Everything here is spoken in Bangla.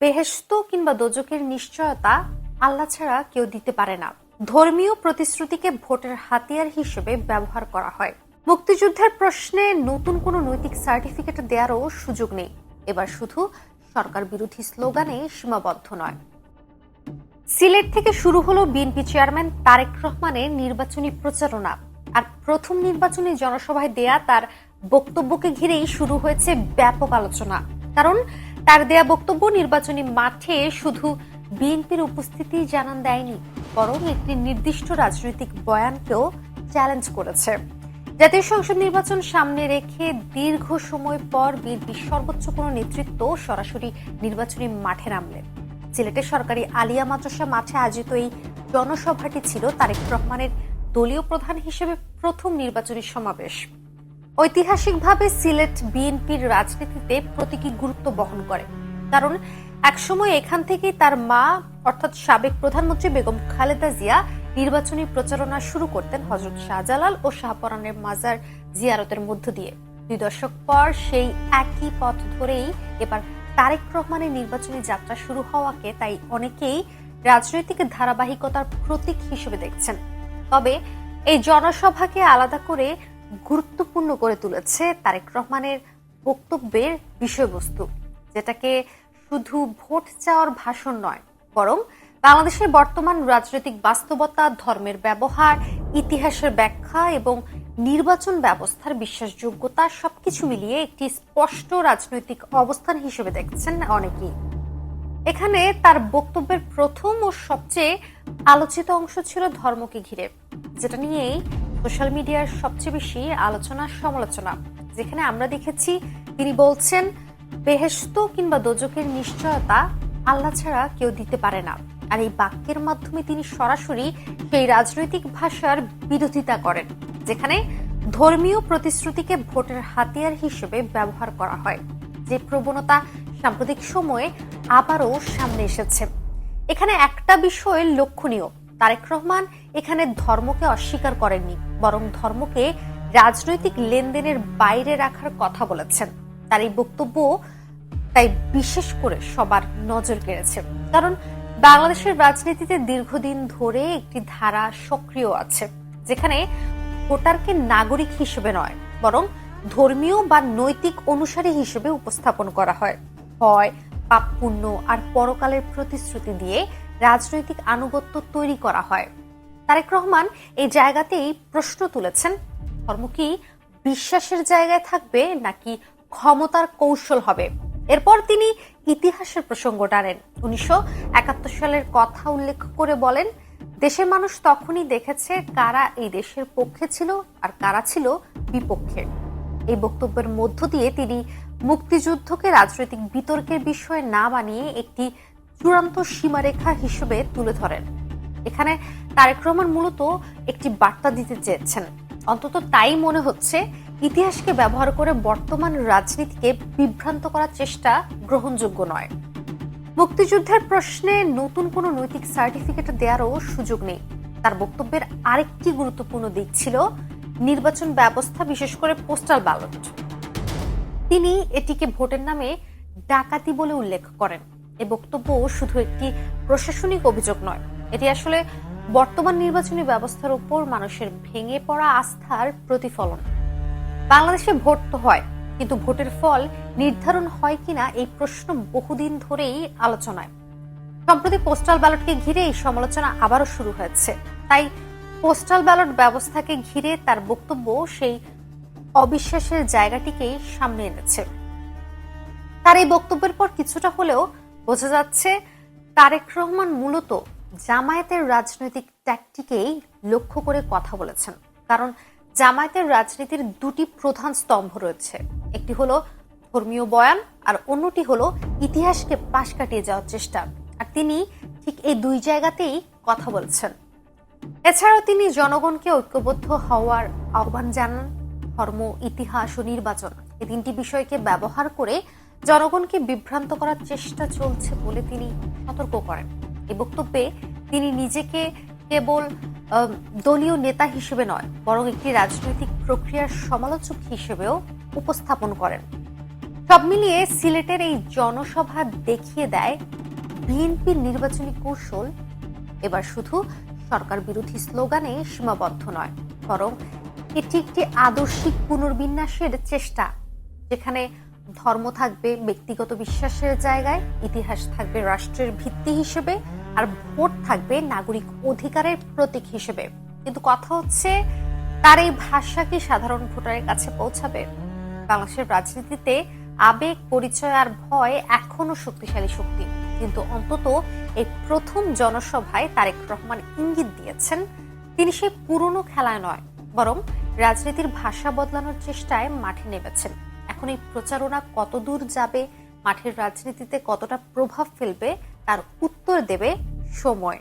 বেহেশত কিংবা দোজখের নিশ্চয়তা আল্লাহ ছাড়া কেউ দিতে পারে না। ধর্মীয় প্রতিশ্রুতিকে ভোটের হাতিয়ার হিসেবে ব্যবহার করা হয়। মুক্তিযুদ্ধের প্রশ্নে নতুন কোনো নৈতিক সার্টিফিকেট দেওয়ারও সুযোগ নেই। এবার শুধু সরকার বিরোধী স্লোগানে সীমাবদ্ধ নয়। সিলেট থেকে শুরু হলো বিএনপি চেয়ারম্যান তারেক রহমানের নির্বাচনী প্রচারণা। আর প্রথম নির্বাচনী জনসভায় দেয়া তার বক্তব্যকে ঘিরেই শুরু হয়েছে ব্যাপক আলোচনা। কারণ তার দেয়া বক্তব্য নির্বাচনী মাঠে শুধু বিএনপির উপস্থিতি জানান দেয়নি, বরং একটি নির্দিষ্ট রাজনৈতিক বয়ানকেও চ্যালেঞ্জ করেছে। জাতীয় সংসদ নির্বাচন সামনে রেখে দীর্ঘ সময় পর বিএনপির সর্বোচ্চ কোনো নেতৃত্ব সরাসরি নির্বাচনী মাঠে নামলেন। সিলেটের সরকারি আলিয়া মাদ্রাসা মাঠে আয়োজিত এই জনসভাটি ছিল তারেক রহমানের দলীয় প্রধান হিসেবে প্রথম নির্বাচনী সমাবেশ। ঐতিহাসিকভাবে সিলেট বিএনপির রাজনীতিতে প্রতীকী গুরুত্ব বহন করে, কারণ একসময় এখান থেকেই তার মা অর্থাৎ সাবেক প্রধানমন্ত্রী বেগম খালেদা জিয়া নির্বাচনী প্রচারণা শুরু করতেন হযরত শাহজালাল ও শাহপরানের মাজার জিয়ারতের মধ্য দিয়ে। 2 দশক পর সেই একই পথ ধরেই এবার তারেক রহমানের নির্বাচনী যাত্রা শুরু হওয়াকে তাই অনেকেই রাজনৈতিক ধারাবাহিকতার প্রতীক হিসেবে দেখছেন। তবে এই জনসভাকে আলাদা করে গুরুত্বপূর্ণ করে তুলেছে তারেক রহমানের বক্তব্যের বিষয়বস্তু, যেটাকে শুধু ভোট চাওয়ার ভাষণ নয়, বরং বাংলাদেশের বর্তমান রাজনৈতিক বাস্তবতা, ধর্মের ব্যবহার, ইতিহাসের ব্যাখ্যা এবং নির্বাচন ব্যবস্থার বিশ্বাসযোগ্যতা সবকিছু মিলিয়ে একটি স্পষ্ট রাজনৈতিক অবস্থান হিসেবে দেখছেন অনেকেই। এখানে তার বক্তব্যের প্রথম ও সবচেয়ে আলোচিত অংশ ছিল ধর্মকে ঘিরে, যেটা নিয়েই সোশ্যাল মিডিয়ার সবচেয়ে বেশি আলোচনা সমালোচনা। যেখানে আমরা দেখেছি তিনি বলছেন, বেহেশত কিংবা দোজখের নিশ্চয়তা আল্লাহ ছাড়া কেউ দিতে পারে না। আর এই বাক্যের মাধ্যমে তিনি সরাসরি সেই রাজনৈতিক ভাষার বিরোধিতা করেন, যেখানে ধর্মীয় প্রতিশ্রুতিকে ভোটের হাতিয়ার হিসেবে ব্যবহার করা হয়, যে প্রবণতা সাম্প্রতিক সময়ে আবারও সামনে এসেছে। এখানে একটা বিষয় লক্ষণীয়, তারেক রহমান এখানে ধর্মকে অস্বীকার করেননি, বরং ধর্মকে রাজনৈতিক লেনদেনের বাইরে রাখার কথা বলেছেন। তার এই বক্তব্য তাই বিশেষ করে সবার নজর কেড়েছে, কারণ বাংলাদেশের রাজনীতিতে দীর্ঘদিন ধরে একটি ধারা সক্রিয় আছে, যেখানে ভোটারকে নাগরিক হিসেবে নয়, বরং ধর্মীয় বা নৈতিক অনুসারী হিসেবে উপস্থাপন করা হয়। পাপ পুণ্য আর পরকালের প্রতিশ্রুতি দিয়ে রাজনৈতিক আনুগত্য তৈরি করা হয়। তারেক রহমান এই জায়গাতেই প্রশ্ন তুলেছেন, ধর্ম কি বিশ্বাসের জায়গায় থাকবে নাকি ক্ষমতার কৌশল হবে? এরপর তিনি ইতিহাসের প্রসঙ্গ টানেন। 1971 সালের কথা উল্লেখ করে বলেন, দেশের মানুষ তখনই দেখেছে কারা এই দেশের পক্ষে ছিল আর কারা ছিল বিপক্ষে। এই বক্তব্যের মধ্য দিয়ে তিনি মুক্তিযুদ্ধকে রাজনৈতিক বিতর্কের বিষয় না বানিয়ে একটি চূড়ান্ত সীমারেখা হিসেবে তুলে ধরেন। এখানে তারেক রহমান মূলত একটি বার্তা দিতে চেয়েছেন, অন্তত তাই মনে হচ্ছে। ইতিহাসকে ব্যবহার করে বর্তমান রাজনীতিকে বিভ্রান্ত করার চেষ্টা গ্রহণযোগ্য নয়। মুক্তিযুদ্ধের প্রশ্নে নতুন কোনো নৈতিক সার্টিফিকেট দেওয়ারও সুযোগ নেই। তার বক্তব্যের আরেকটি গুরুত্বপূর্ণ দিক ছিল নির্বাচন ব্যবস্থা, বিশেষ করে পোস্টাল ব্যালট। তিনি এটিকে ভোটের নামে ডাকাতি বলে উল্লেখ করেন। এই বক্তব্য শুধু একটি প্রশাসনিক অভিযোগ নয়, এটি আসলে বর্তমান নির্বাচনী ব্যবস্থার উপর মানুষের ভেঙে পড়া আস্থার প্রতিফলন। বাংলাদেশে ভোট তো হয়, কিন্তু ভোটের ফল নির্ধারণ হয় কিনা এই প্রশ্ন বহুদিন ধরেই আলোচনায়। সম্প্রতি পোস্টাল ব্যালটকে ঘিরে এই সমালোচনা আবারও শুরু হয়েছে। তাই পোস্টাল ব্যালট ব্যবস্থাকে ঘিরে তার বক্তব্য সেই অবিশ্বাসের জায়গাটিকেই সামনে এনেছে। তার এই বক্তব্যের পর কিছুটা হলেও বোঝা যাচ্ছে তারেক রহমান মূলত জামায়াতের রাজনৈতিক ট্যাকটিকেই লক্ষ্য করে কথা বলেছেন। কারণ জামায়াতের রাজনীতির দুটি প্রধান স্তম্ভ রয়েছে, একটি হলো ধর্মীয় বয়ান আর অন্যটি হলো ইতিহাসকে পাশ কাটিয়ে যাওয়ার চেষ্টা। আর তিনি ঠিক এই দুই জায়গাতেই কথা বলছেন। এছাড়াও তিনি জনগণকে ঐক্যবদ্ধ হওয়ার আহ্বান জানান। ধর্ম, ইতিহাস ও নির্বাচন এই তিনটি বিষয়কে ব্যবহার করে জনগণকে বিভ্রান্ত করার চেষ্টা চলছে বলে তিনি সতর্ক করেন। এই বক্তব্যে তিনি নিজেকে কেবল দলীয় নেতা হিসেবে নয়, বরং একটি রাজনৈতিক প্রক্রিয়ার সমালোচক হিসেবেও উপস্থাপন করেন। সব মিলিয়ে সিলেটের এই জনসভা দেখিয়ে দেয় বিএনপির নির্বাচনী কৌশল এবার শুধু সরকার বিরোধী স্লোগানে সীমাবদ্ধ নয়, বরং এটি একটি আদর্শিক পুনর্বিন্যাসের চেষ্টা, যেখানে ধর্ম থাকবে ব্যক্তিগত বিশ্বাসের জায়গায়, ইতিহাস থাকবে রাষ্ট্রের ভিত্তি হিসেবে, আর ভোট থাকবে নাগরিক অধিকারের প্রতীক হিসেবে। কিন্তু কথা হচ্ছে, তার এই ভাষা কি সাধারণ ভোটারের কাছে পৌঁছাবে? বাংলাদেশের রাজনীতিতে আবেগ, পরিচয় আর ভয় এখনো শক্তিশালী শক্তি, কিন্তু অন্তত এই প্রথম জনসভায় তারেক রহমান ইঙ্গিত দিয়েছেন তিনি সেই পুরনো খেলায় নয়, বরং রাজনীতির ভাষা বদলানোর চেষ্টায় মাঠে নেমেছেন। এখন এই প্রচারণা কত দূর যাবে, মাঠের রাজনীতিতে কতটা প্রভাব ফেলবে, তার উত্তর দেবে সময়।